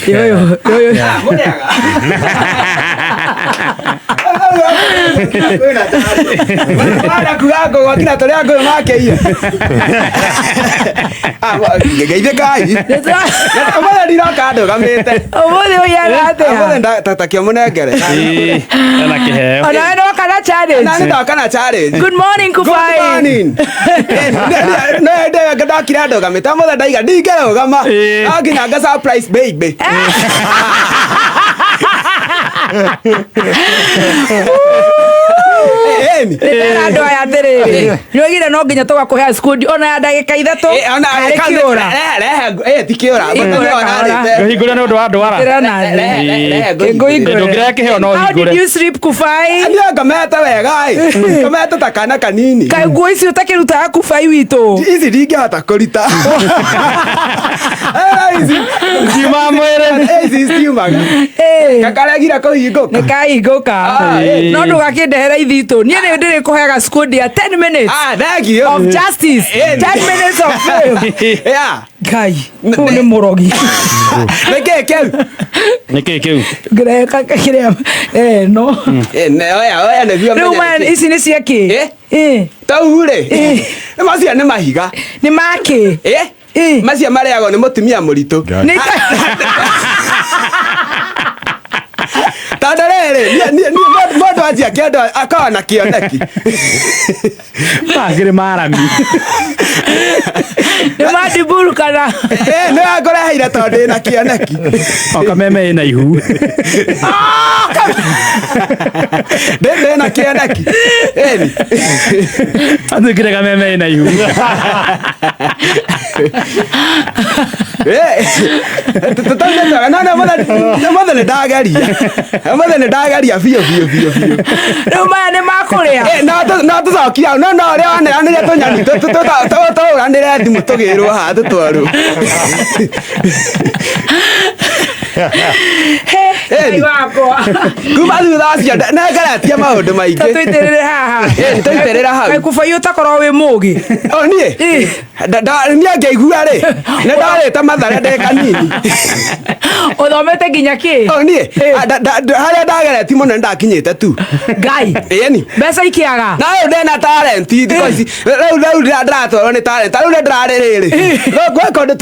Yo. Mana kugago wakina tole yako makeia. Geide kai. Amana dira kado kamete. Omole oya ate. Amana tatakia munegere. Ana kiheo. Ona no kana challenge. Nani kana challenge. Good morning Kufai. Good morning. No de gada kirado kamete. Amana daiga digero kama. Agina ga surprise baby. Emi ando aya ndiriri nyogira no nginya tugakuhe school ona ya ndagika ithatũ ona kiora tikiora hingũre nĩ ũndũ wa ndwara ndũngĩra kĩheo no hingũre. How did you sleep Kufai? Ngamete wega ngamete ta kana kanini kai nguo ici utakĩrutaga Kufai witũ ici ndingĩhota kũruta ici ngiuma mwĩrĩ ici stiumaga kakaregira kũhingũka nĩ kahingũka no ndũgakĩndehere ithitũ niĩ nĩ ndĩrĩkũheaga school dia 10 minutes thank you of justice 10 minutes of fame Ngai huu nĩ mũrogi nĩkĩ kĩu ngĩreka kĩrĩa no oya rĩu man ici nĩ cia kĩ taurĩ macia nĩ mahiga nĩ makĩ macia marĩagwo nĩ mũtumia mũritũ tondũ rĩrĩ mũndũ anjia kĩondo akawa na kĩoneki magĩrĩ marami nĩ mandiburu kana nĩ wakũreheire tondũ ndĩna kĩoneki okameme ĩna ihu ndĩna kĩoneki atwĩkire kameme ĩna ihu mothe nĩ ndageria biũ rĩu maya nĩ makũrĩa no tũcokia no ũrĩa waneanĩre tũnyani tũhũranĩre thimũ tũgĩrwo haha tũtwarwo kuma thutha wacio nengeretie maũndũ maingĩ tũitĩrĩre haha tũitĩrĩra hau kai Kufai ũtakorwo wĩ mũgĩ niĩ ngĩigua rĩ nĩ ndarĩte matharĩ ndĩ kanini ũthomete nginya kĩ niĩ harĩa ndagereti mũno nĩ ndakinyĩte tu Ngai ĩni mbeca ikiaga na rĩu ndĩna talenti thikũ ici rĩu ndĩratwarwo nĩ talent rĩu nĩ ndĩrarĩ rĩrĩ gwĩ kũndũ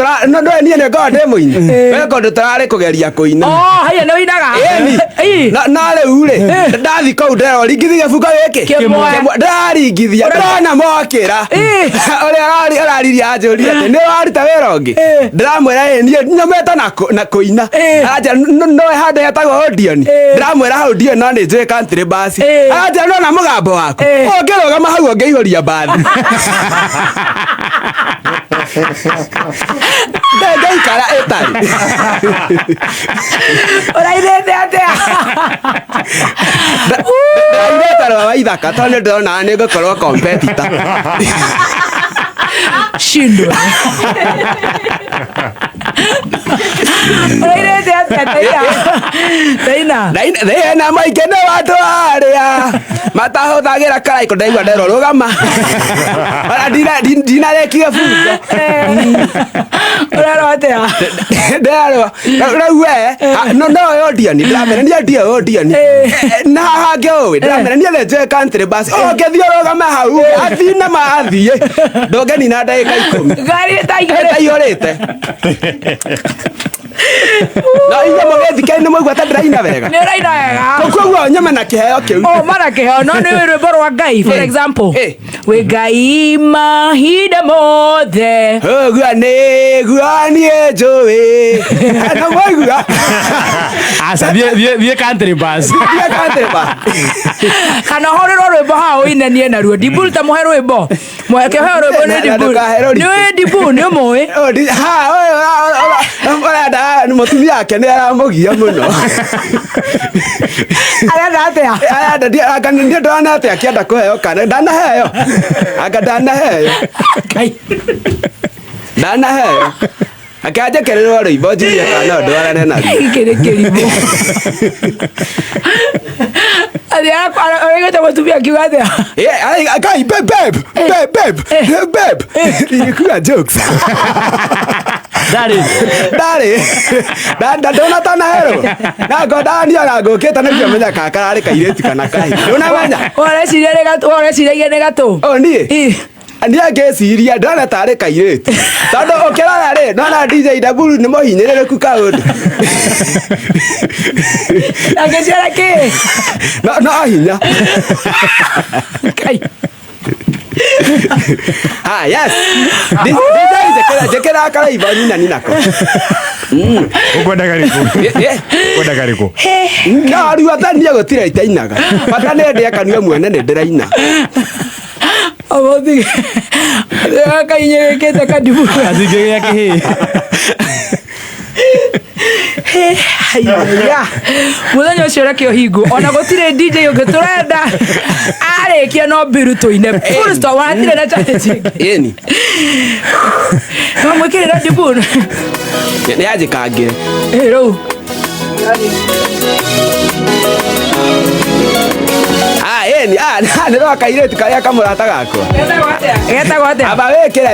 niĩ nĩ ngorwo ndĩ mũini gwĩ kũndũ tũrarĩ kũgeria kũina haya nĩ ũinaga na rĩu rĩ ndathi kũu ndĩroringithia gĩbungo gĩkĩ ndĩraringithia ndĩrona mokĩra ũrĩa ũrariria anjũria atĩ nĩ waruta wĩra ũngĩ ndĩramwĩra niĩ nyumĩte na kũina anja nowe handũ hetagwo Odeon ndĩramwĩra hau ndiĩ no nĩ njũĩ country bass anja nona mũgambo waku ũngĩrũgama hau ũngĩihũria mbathi ngeikara ĩtarĩ ũrairĩte atĩa ndairĩte rwa wa ithaka tondũ nĩ ndĩrona nĩ ngũkorwo competitor shindwa ũrairĩte atĩa thĩna maingĩ nĩ wandũ arĩa matahũthagĩra karaiko ndaigua nderwo rũgama ndinarĩkie bungo ũrarwo atĩa nderwo rĩu nowe Odeon ndĩramenania ndiĩ Odeon na hangĩ ũĩ ndĩramenania nĩ njũĩ country bass ũngĩthiĩ ũrũgame hau athine mathiĩ ndũngĩnina ndagĩka 10 ngari ĩtaihũrĩte na inya mũgĩthikĩrĩ nĩ mwaigua ta ndĩraina wega nĩ ũraina wega koguo nyama na kĩheo kĩu mana kĩheo no nĩ rwĩmbo rwa Ngai for example wĩ Ngai mahinda mothe ũguo nĩguo niĩ njũĩ na mwaigua aca thiĩ country bass kana hũrĩrwo rwĩmbo haha ũinanie naruo Ndiburu ta mũhe rwĩmbo kĩheo rwĩmbo nĩ Ndiburu nĩ Ndiburu nĩ ũmũĩ mũtumia wake nĩ aramũgia mũno arenda atĩa nĩ ndona atĩ akĩenda kũheo kana ndanaheo anga ndanaheo akanjekererwo rwĩmbo njurie kana ndwarane naruo gĩkĩ nĩ kĩrimũ arĩgĩte mũtumia akiuga atĩa Guy, babe, kuga jokes ndona tanahero na ngodania na ngũkĩte nĩguo menya kana kararĩ kairĩtu kana kahĩ ndũnamenya ũreciria nĩ gatũ niĩ niĩ ngĩciria ndona tarĩ kairĩtu tondũ ũkĩrora rĩ nona DJ Daburu nĩ mũhinyĩrĩrĩku kaũndũ angĩciara kĩ no hinya yes DJ njĩkĩra karaiba nako ukwenda karĩkũ no riuathania gũtirĩ itainaga bata nĩ ndĩakanua mwene nĩ ndĩraina Abothi akainye kete kadibu azige yake ya muthenya ucio rekio hingo ona gutire DJ ungiturenda arikia no biru tuine full stop watire na challenge yeni no mwikirira dibu ni aje kangire ro yeni nĩro kairĩtu karĩa kamũrata gakwa getagwo atĩa aba wĩkĩra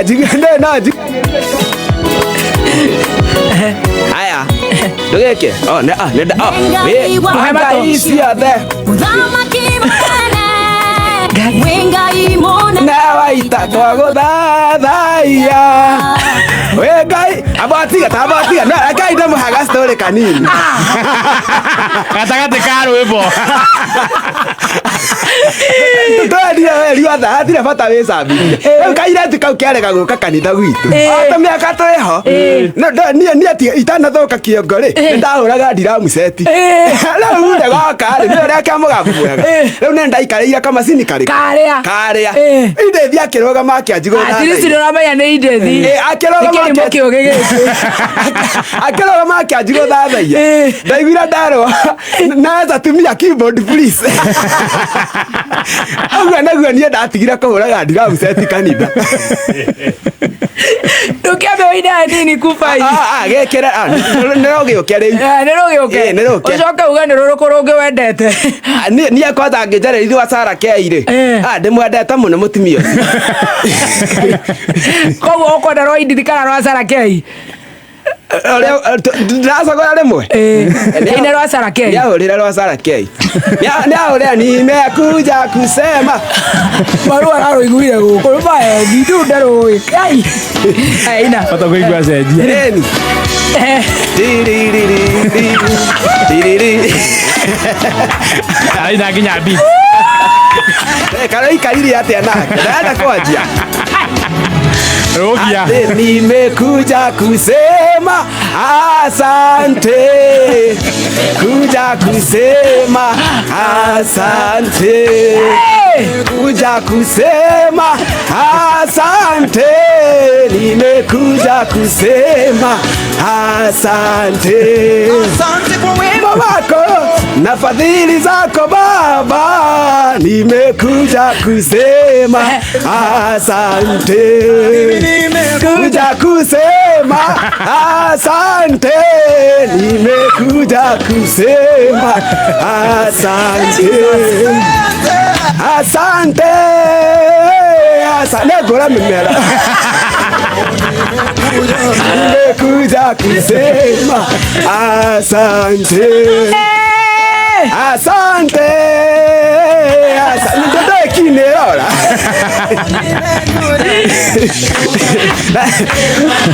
no aya ndũgĩke ngai ciothe na waita twagũthathaiya wĩ ngai abatiga no akai ndĩmũhaga story kanini gatagatĩ ka rwĩmbo twendia riotha hatirĩ bata wĩcambirie rĩu kairĩtu kau kĩarega gũka kanitha gwitũ ota mĩaka twĩho niĩ ati itanathũka kĩongo-rĩ nĩndahũraga ndiramu seti rĩu rĩ goka-rĩ nĩ ũrĩa kĩamũgambo mwega rĩu nĩ ndaikarĩire kamacini karĩa indethi akĩrũgama akĩanjigũthamenya nĩ indethi akĩrũgama akĩanjigũthathaia ndaiguire ndarũa naweza tumia keyboard please ũguo naguo niĩ ndatigire kũhũraga ndiramu seti kanitha ndũkĩambe wĩine hanini kubai gĩkĩre nĩrũgĩũke rĩu ũcoke uga nĩ rũrũkũ rũngĩ wendete niĩ kwanza ngĩnjarĩrithi wa Sarah Kei-rĩ ndĩmwendete mũno mũtumia ũcio koguo ũkwenda rwa Indithi kana rwa Sarah Kei ndĩracagũra rĩmwe ine rwa Sarah Kei nĩahũrĩre rwa Sarah Kei nĩahũrĩra nimekuja kusema marũa ararũiguire gũkũ rũbae nditũ ndarũĩ kai aina bata kũigua cenjia rĩni aina nginya beat karaikarire atĩa nake ndaenda kwanjia Rogia. Nimekuja kusema asante, kuja kusema asante, kuja kusema asante, nimekuja kusema asante. Asante kwa wema wako na fadhili zako Baba, nimekuja kusema asante. Nimekuja kusema asante, nimekuja kusema asante, asante, asante gora mimera. Nimekuja kusema asante, asante, asante. Ndio kineola.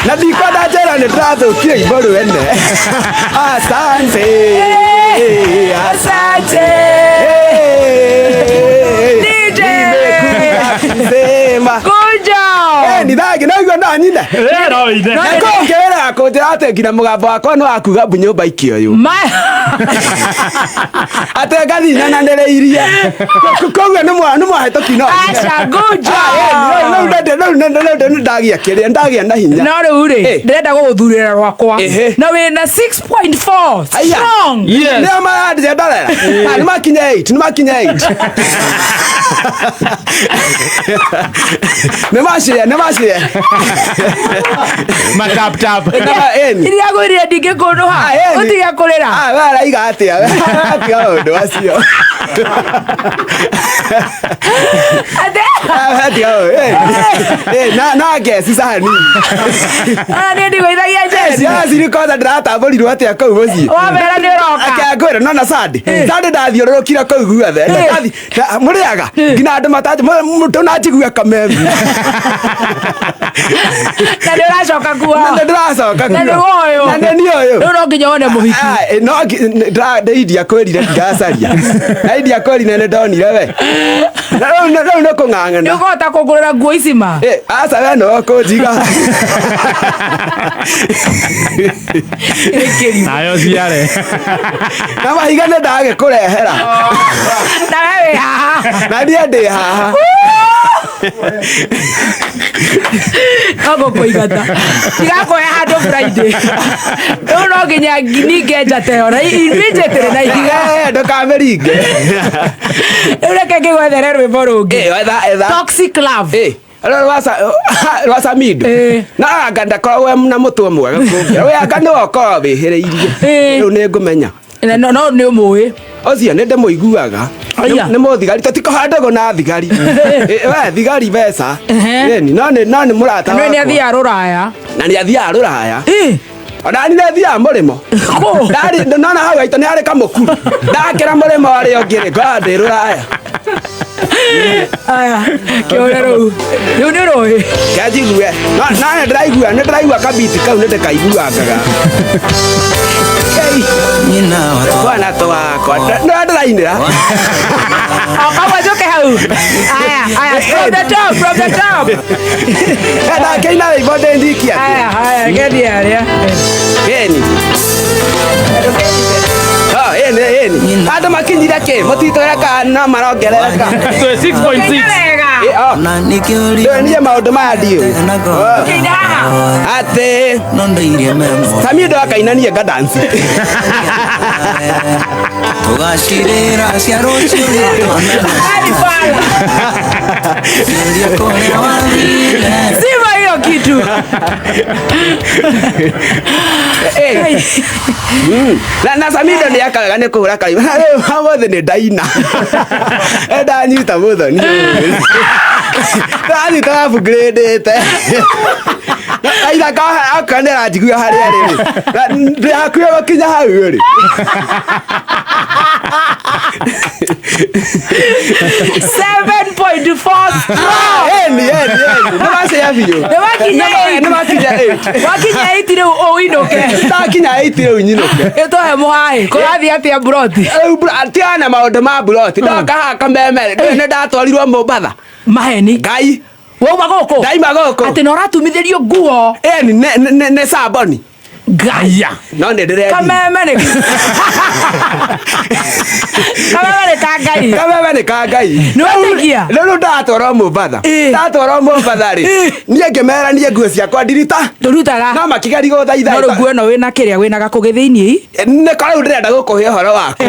Na dikada jera ne trato kia iboru ene. Asante. Asante. DJ. Sema. Kuja. Ni dagi na go na nyina. No ide. Na ko kera ko ate gina mugambo akwa no akuga bunyumba ikio yu. Ate gathi na ndereiria. Koguo nĩ mwahetũki no. Acha Kuja. No ndagia kĩrĩa ndagia na hinya. No rĩu rĩ ndĩrenda gũgũthurĩra rwakwa. Na wĩna 6.4 strong. Nĩ marandĩra ndarera. Nĩ makinya 8, nĩ makinya 8. Nĩ maciria. Ma tap tap. Iria gwĩrire ndingĩkũndũha. Ũtiga kũrĩra. Wara iga atĩa. Atiga ũndũ acio. na ngeci sani nä ndigåithagia cirikoza ndäratamborirwo atä a kau mũciĩ wamera nä roka akängwä nona sande ndathiå rå kire kau guothe må rä aga ngina andå matå nanjigua kamembi na nä å racoka kuo ndäracoka na nä å yå nä å rä u no nginya one må hiki no ndäindia kwä rire ndigacaria ndaindia kwä rire nä ndonire we rä u nä kå ng'ang'ana nä å kåhota kå ngå rä ra nguo icima aca we no kå njiga nayo ciare na mahiga nä ndagä kå rehera na we wä haha na niä ndä haha no gå kå igata tigakoe handå Friday rä u no nginya ninge njateo na njä tä rä na ihiga ndå kamä ringe rä u reke ngä gwethere rwä mbo rå ngä etha Toxic Love rwa Samido na anga ndakoragwo na mũtwe mwega kũngĩra we anga nĩwe ũkoragwo wĩhĩrĩirie rĩu nĩ ngũmenya no nĩ ũmũĩ ũcio nĩ ndĩmũiguaga nĩ mũthigari tũtikũhandagwo na thigari we thigari mbeca no nĩ mũrata nĩ athiaga rũraya na nĩ athiaga rũraya onani nĩ thiaga mũrĩmo nona hau gaitũ nĩ harĩ kamũkuru ndakĩra mũrĩmo arĩa ũngĩ ngoragwo ndĩ rũraya aya kĩore rĩu nĩ rũĩ kĩnjigue no nĩ ndĩraigua kabiti kau nĩ ndĩkaiguangaga twana twakwa no ndĩrainĩra okamwe njũke hau aya from the top ndakĩina rĩimbo ndĩndikia aya gendi arĩa keni andå makinyire kä må titåreka no marongerereka 6.6 nie maå ndå maya ndiå atä Samido akainanie ngadansi tugacirĩra cia rũciũ sima hiyo kitu na Samido nä akaga nä kå hå ra kaimothe nä ndaina ndanyita må thoni ndanyita gabungä ndä te aithaka nä ranjigua harä arä ndä hakuä gå kinya hau rä 7.4 wakinya 8 rä u å inåke ndakinya 8 rä u nyinåke ä tåhe må haä kå rathiä atä a mburoti tiana maå ndå ma mburoti ndoka haka memere nä ndatwarirwo Mombatha maheni ngai wauma gå kå ndaima gå kå atä na å ratumithä rio nguo nä Saboni ngaya no nä ndä kameme nä kameme nä ka ngai nä wategia rä u ndatwarwo Mombatha rä niä ngä mera niä nguo ciakwa ndirita ndå rutaga no makigeri gå thaitha no rå nguo ä no wä na kä rä a wä na gakå gä thä iniä nä korä u ndä renda gå kå he å horo waku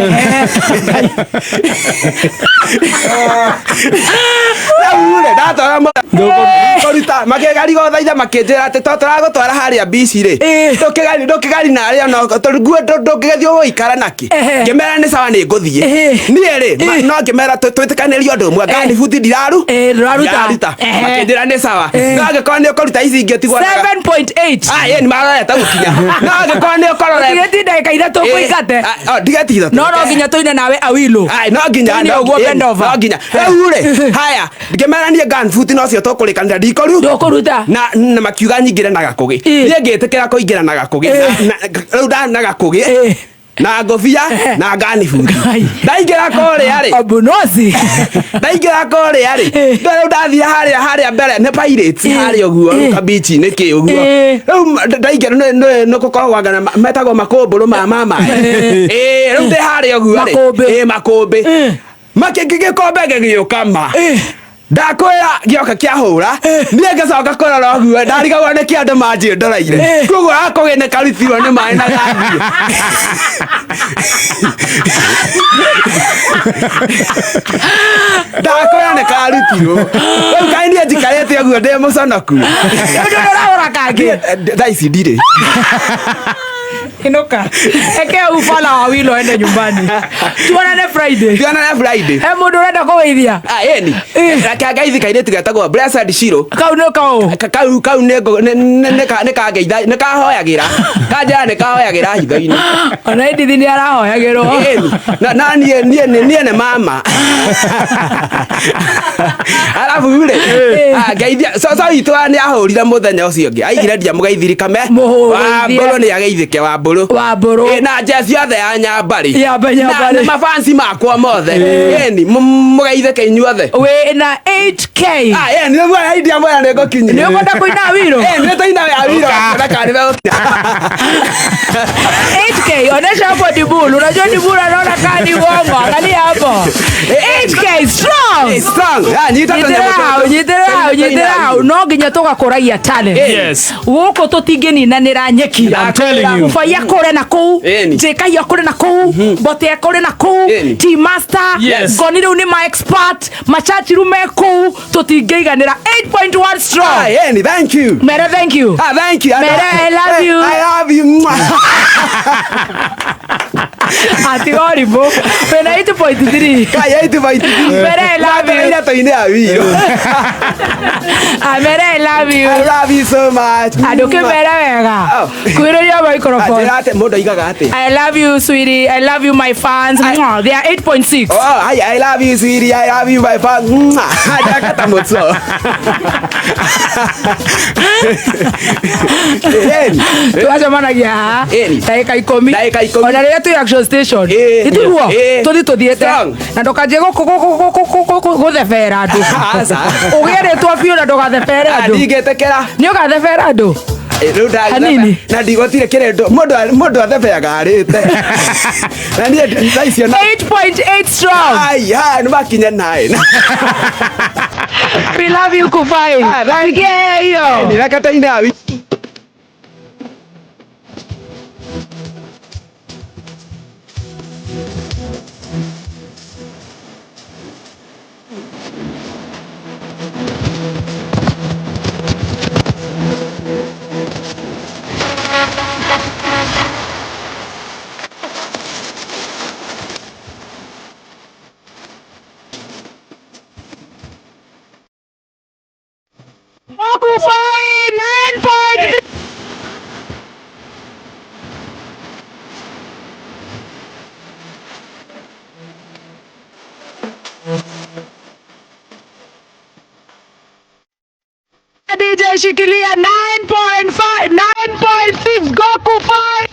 rä ndatwarwo kåruta makigeri gå thaitha makä njä ra atä to tå ragå twara harä a mbici rä ndå kä gari narä nguo ndå kä gethio gå ikara nakä ngä mera nä sawa nä ngå thiä niä rä no ngä mera twä tä kanä rio ndå mwe ngani buti ndiraruta makä njä ra nä sawa no angä korwo nä å kå ruta ici ingä tigwo 7.8 nä marorete gå kinya no angä korwo nä å korore tigeti ndagä ka ithatå kå ingate ndigeti ithatå no nginya tå ine nawe awilo no nginya rä u rä haya ngä mera niä ganbuti no cio tå kå rä kanä ra ndikå ru ndå kå ruta na makiuga nyingä re na gakå gä niä ngä tä kä ra kå ingä ra na gakå gä rä u ndana gakå gä na ngobia na ngani buti ndaingä ra korä a rä abunozi ndaingä ra korä a rä rä u ndathia harä a mbere nä pirates harä å guo kabici nä kä å guo rä u ndaingä ra nä kå koragwo ngana metagwo makå mbå rå mama rä u ndä harä å guo rä makå mbä makä ngä gä kombe gä å kama ndakwira gioka kä ahå ra niä ngäcoka kå rora guo ndarigagwo nä kä andå manjä ndoraire koguo akå gä nä karutirwo nä maä na gathiä ndakwira nä karutirwo rä u kaini njikarä te å guo ndä må conoku ndå rä ra å ra kangä thaa ici ndirä Inuka. Eke ufala wawilo ende nyumbani. Tuonane Friday. Mundu urenda kugeithia. Yeni. Rakagaithika ire tigatagwo Blessed Shiro. Kau no kau. Kau ne kageitha ne kahoyagira. Kanja ne kahoyagira hitho-ini. Ona ndithi ni arahoyagirwo. Na nie ne mama. Alafu ule. Geithia so itwa ni ahurire muthenya ucio ngi. Aigire ndia mugeithiri kame. Wa mburu ni ageithike wa mburu. Na jesi yothe ya Nyambari. Na mafansi makwa mothe. Yeni mugeithike inyuothe. We na 8K. Yeni ni mwana idea mwana nego kinyi. Ni ukwenda kuina wiro. Ni toina ya wiro. Na karibe 8K onesha hapo Dibulu. Unajua Dibulu anaona kadi uongo. Angalia hapo. 8K strong. Nyitira no nginya tugakuragia talent. Yes. Guko tutingininanira nyeki. I'm telling you. Ufaya kore na kuu. Jeka yakore na kuu. Bote yakore na kuu. Team master. Gonire uni ma expert. Machachi rume kuu. Tutingeiganira 8.1 strong. Yeni, thank you. Mere, thank you. Thank you. Mere, I love you. I love you. Ati horrible. When 8.3. Kaya 8.3. Mere, I love you. Ina toine ya wiro. Mere, I love you. I love you so much. Aduke mere wega. Kuiroria microphone. Ate modo igaga ate. I love you, sweetie. I love you, my fans. They are 8.6. Oh, I love you, sweetie. I love you, my fans. Kata motso. Tuacha mana ya. Dakika 10. Ona rĩrĩa tu action station. Ituguo. Tuthiĩte. Na ndokaje guthebera andu. Ugeretwo biũ na ndogathebera andu. Ndingetekera. Nĩ ũgathebera andu. Hanini. Na ndigotire kirendo mundu athebeaga arite. Na nie ndaicio na 8.8 strong. Ai, no makinya 9. We love you Kufai. Yeah, yo. Nirakata ina wi. Kufai 9.6. DJ shikilia 9.5, 9.6. Go Kufai.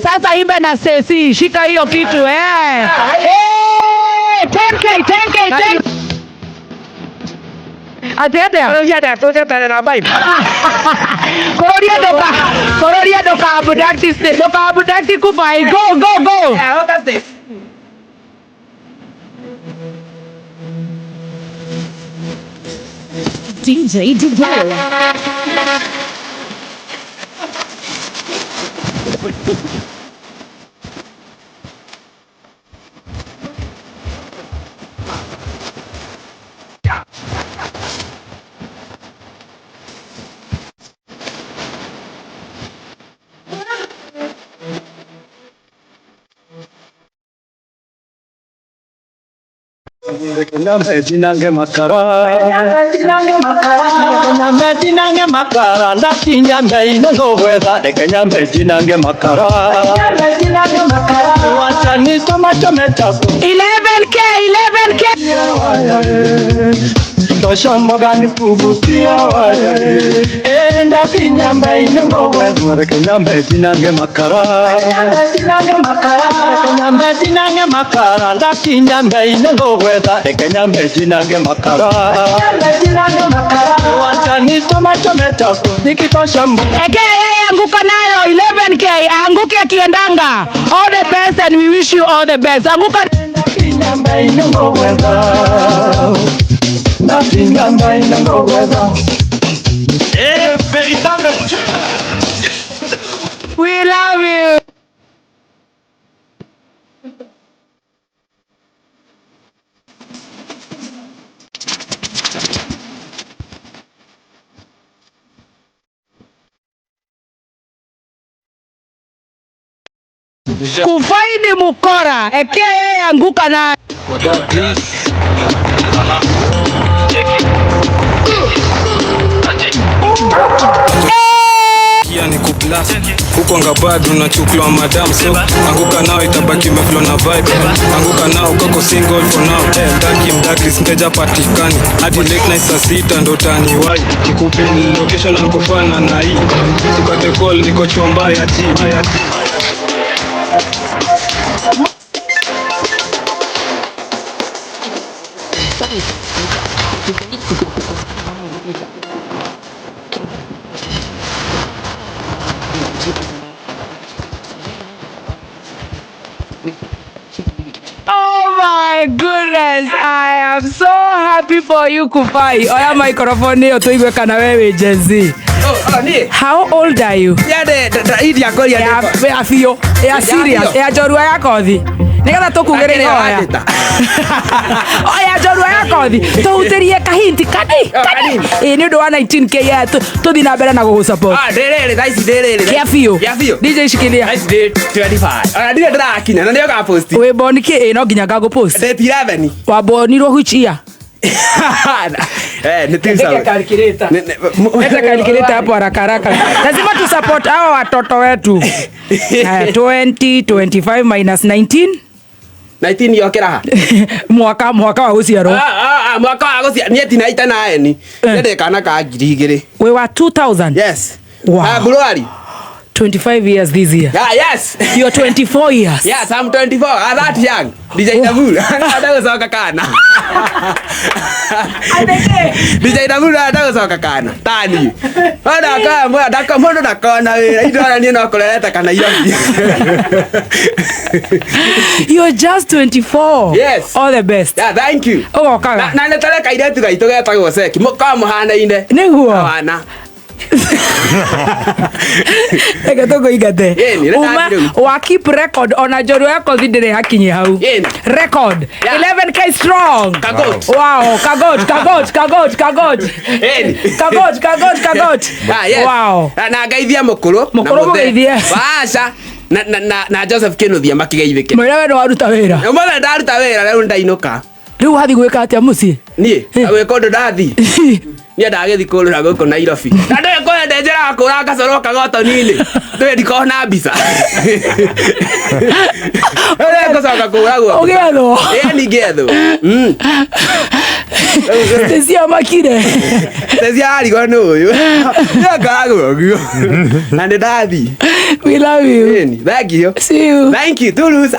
Sasa imba na sesi, shika hiyo kitu 10K. Atete. Tuja na bai. Kororia doka abudakti Kufai. Go. Yeah, that's this. DJ Dibulu. Jinange makara, ndatinya meino gwetha ndekenya jinange makara. Wacha nisoma chometa 11K. Doshan magani kubutia waya Enda pinyambe inongowe Mwere kenyambe tinange makara Tinange makara Kenyambe tinange makara Nda pinyambe inongowe Kenyambe tinange makara Kenyambe tinange makara Wachani tomato metako Nikitosha mbu Eke anguka nayo 11k anguke kiendanga. All the best and we wish you all the best. Anguka Pinyambe inongowe Na pinyambe inongowe Véritable. We love you. Kufaidi mukora eke anguka na ni kuplas huko ngabadu na chukua madam so anguka nao itabaki meflo na vibe anguka nao kako single for now mdaki mdaki singeja patikani hadi late night saa 6 ndo tani wai kikupeni location ankofana na hii tukate call niko chomba ya team. Oh my goodness, I am so happy for you Kufai. Oya microphone hiyo tuigwe kana wewe Gen Z. How old are you? Ya fio. Ya serious. Ya jorua ya kothi. Nigetha tukugerere oya. Oya jorua ya kothi. Tuhuterie kahinti kani. Ni undu wa 19k ya tuthi na mbere na gugusupport. Ndiriri thaisi ndiriri. Ya fio. DJ shikilia. Thaisi 25. Ona ndire ndirakinya na ndio ga post. We born ki no nginya ngago post. Date 11. Wa bornirwo which year? Ni tisa. Leta calculator hapo haraka haraka. Lazima tu support hao watoto wetu. 20 25 minus 19 19 yokera mwaka wa guciarwo. Mwaka wa guciarwo ni tinaita naeni. Ndende kana ka ngiri igiri. We were 2000. Yes. Wow. February 25 years this year. Yeah, yes. You're 24 years. Yes, I'm 24. I'm that young. DJ Davul. Ada usoka kana. DJ Davul ada usoka kana. Tani. Ada kama daka mono nakona wewe. Ito ni nakoleta kana hiyo. You're just 24. Yes. All the best. Yeah, thank you. Oh, kaga. Na netale kaide tu gaito geta goseki. Muka muhana inde. Niguo. Wana. Ega togo igate. Wa keep record ona joru yako thindire hakinyi hau. Record. 11k strong. Kagot. Wow, kagot. Kagot. Wow. Na ngaithia mukuru. Mukuru mugeithie. Basha. Na Joseph Kinuthia makigeithike. Mwira we no waruta wira. Mwana ndaruta wira rero ndainuka. Riu hathi gwika atia mucii? Nie, agweka ndu ndathi. Ni ndagethi kurura guku Nairobi. Na ndio kwa ndejera akura kasoro kagoto nini. Ndio ndikona mbica. Ole kosoka kuragwo. Ogetho. Ni getho. Tesia makire. Tesia arigo no uyu. Ya karagwo gyo. Na ndathi. We love you. Thank you. See you. Thank you. Toulouse.